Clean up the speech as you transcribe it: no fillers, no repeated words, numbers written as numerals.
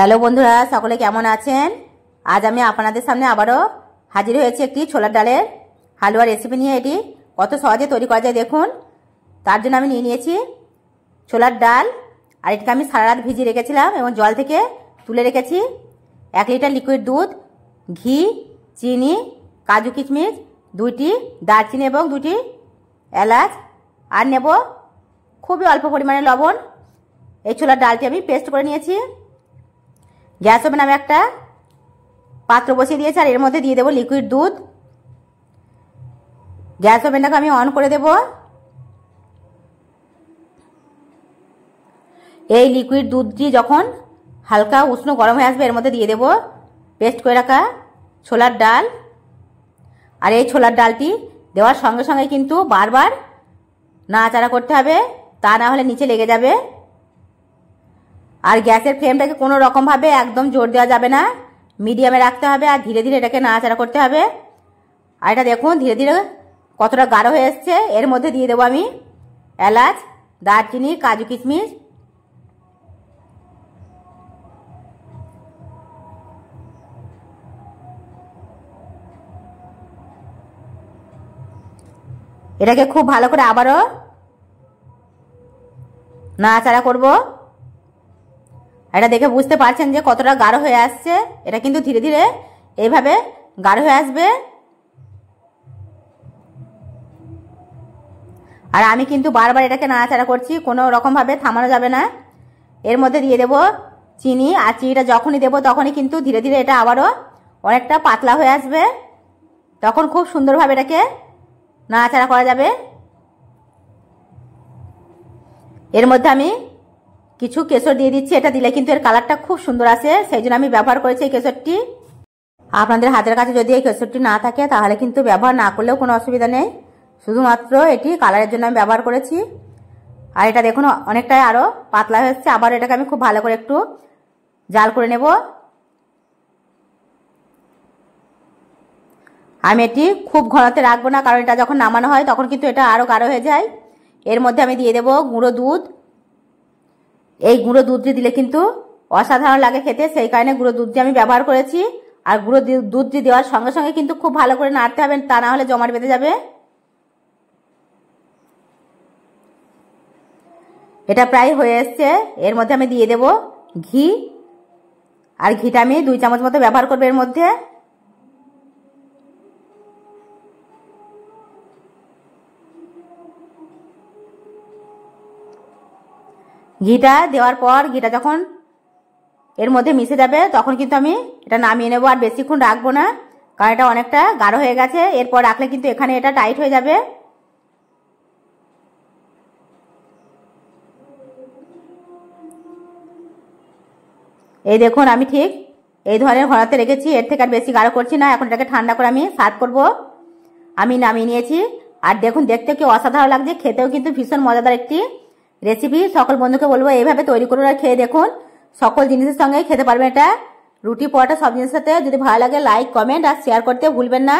Hello বন্ধুরা, সকলে কেমন আছেন? আজ আমি আপনাদের সামনে আবারও হাজির হয়েছি একটি ছোলার ডালের হালুয়া রেসিপি নিয়ে। এটি কত সহজে তৈরি করা যায় দেখুন। তার জন্য আমি নিয়ে নিয়েছি ছোলার ডাল, আর এটাকে আমি সারা রাত ভিজিয়ে রেখেছিলাম এবং জল থেকে তুলে রেখেছি। 1 লিটার লিকুইড দুধ, ঘি, চিনি, কাজু কিশমিশ, 2টি দারচিনি এবং 2টি এলাচ, আর নেব খুবই অল্প পরিমাণে লবণ। এই ছোলার ডালটি আমি পেস্ট করে নিয়েছি। গ্যাস ওভেন আমি একটা পাত্র বসিয়ে দিয়েছি, আর এর মধ্যে দিয়ে দেবো লিকুইড দুধ। গ্যাস ওভেনটাকে আমি অন করে দেব। এই লিকুইড দুধটি যখন হালকা উষ্ণ গরম হয়ে আসবে, এর মধ্যে দিয়ে দেব পেস্ট করে রাখা ছোলার ডাল। আর এই ছোলার ডালটি দেওয়ার সঙ্গে সঙ্গে কিন্তু বারবার নাড়াচাড়া করতে হবে, তা না হলে নিচে লেগে যাবে। আর গ্যাসের ফ্লেমটাকে কোনো রকমভাবে একদম জোর দেওয়া যাবে না, মিডিয়ামে রাখতে হবে, আর ধীরে ধীরে এটাকে নাড়াচাড়া করতে হবে। আর এটা দেখুন ধীরে ধীরে কতটা গাঢ় হয়ে এসছে। এর মধ্যে দিয়ে দেবো আমি এলাচ, দারচিনি, কাজু কিশমিশ। এটাকে খুব ভালো করে আবারও নাড়াচাড়া করব। এটা দেখে বুঝতে পারছেন যে কতটা গাঢ় হয়ে আসছে। এটা কিন্তু ধীরে ধীরে এইভাবে গাঢ় হয়ে আসবে। আর আমি কিন্তু বারবার এটাকে নাড়াচাড়া করছি, কোনো রকমভাবে থামানো যাবে না। এর মধ্যে দিয়ে দেব চিনি, আর চিনিটা যখনই দেব তখনই কিন্তু ধীরে ধীরে এটা আবারও অনেকটা পাতলা হয়ে আসবে। তখন খুব সুন্দরভাবে এটাকে নাড়াচাড়া করা যাবে। এর মধ্যে আমি কিছু কেশর দিয়ে দিচ্ছি। এটা দিলে কিন্তু এর কালারটা খুব সুন্দর আসে, সেই জন্য আমি ব্যবহার করেছি এই কেশরটি। আপনাদের হাতের কাছে যদি এই কেশরটি না থাকে তাহলে কিন্তু ব্যবহার না করলেও কোনো অসুবিধা নেই, শুধুমাত্র এটি কালারের জন্য আমি ব্যবহার করেছি। আর এটা দেখুন অনেকটাই আরও পাতলা হয়েছে। আবার এটাকে আমি খুব ভালো করে একটু জাল করে নেব। আমি এটি খুব ঘনতে রাখবো না, কারণ এটা যখন নামানো হয় তখন কিন্তু এটা আরও গাঢ় হয়ে যায়। এর মধ্যে আমি দিয়ে দেব গুঁড়ো দুধ। এই গুঁড়ো দুধটি দিলে কিন্তু অসাধারণ লাগে খেতে, সেই কারণে গুঁড়ো দুধটি আমি ব্যবহার করেছি। আর গুঁড়ো দুধটি দেওয়ার সঙ্গে সঙ্গে কিন্তু খুব ভালো করে নাড়তে হবে, তা না হলে জমাট বেঁধে যাবে। এটা প্রায় হয়ে এসছে। এর মধ্যে আমি দিয়ে দেব ঘি, আর ঘিটা আমি 2 চামচ মতো ব্যবহার করবো এর মধ্যে। ঘিটা দেওয়ার পর ঘিটা যখন এর মধ্যে মিশে যাবে তখন কিন্তু আমি এটা নামিয়ে নেব। আর বেশিক্ষণ রাখবো না, কারণ এটা অনেকটা গাঢ় হয়ে গেছে। এরপর রাখলে কিন্তু এখানে এটা টাইট হয়ে যাবে। এই দেখুন আমি ঠিক এই ধরনের ঘনত্বে রেখেছি, এর থেকে আর বেশি গাঢ় করছি না। এখন এটাকে ঠান্ডা করে আমি সার্ভ করব। আমি নামিয়ে নিয়েছি। আর দেখুন দেখতে কি অসাধারণ লাগছে, খেতেও কিন্তু ভীষণ মজাদার একটি রেসিপি। সকল বন্ধুকে বলবো এইভাবে তৈরি করুন আর খেয়ে দেখুন। সকল জিনিসের সঙ্গে খেতে পারবেন এটা, রুটি, পরোটা, সব জিনিসের সাথে। যদি ভালো লাগে লাইক, কমেন্ট আর শেয়ার করতে ভুলবেন না।